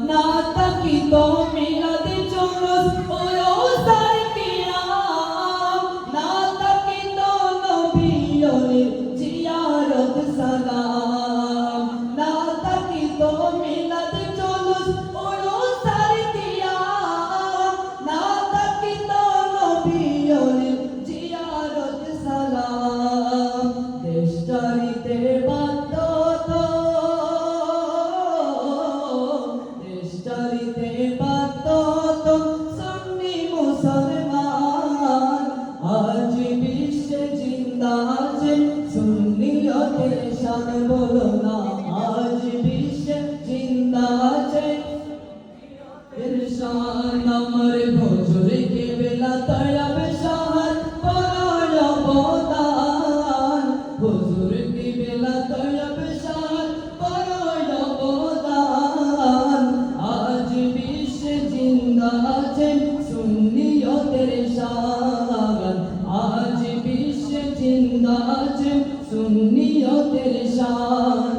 না তাকি তো মিলাদে চুরুস ওসার কিরাম না তাকি তো নবীর জিয়ারত সালাম না তাকি তো মিলাদে চুরুস ওসার কিরাম না তাকি তো নবীর জিয়ারত সালাম দেশটারিতে বাধ্য চরিতে বাত সুন্নি মুসলমান আজ বিশ্বে জিন্দা আছে সুন্নিয়তের শান বলো না আজ বিশ্বে জিন্দা আছে ইরশাদ আমার হুজুর কে বেলা তয়ব শাহাদ পরায় অবদান হুজুর কে বেলা তয়ব শাহাদ পরায় অবদান আজ বিশ্বে জিন্দা আছে সুন্নিয়তের শান আজ বিশ্বে জিন্দা আছে সুন্নিয়তের শান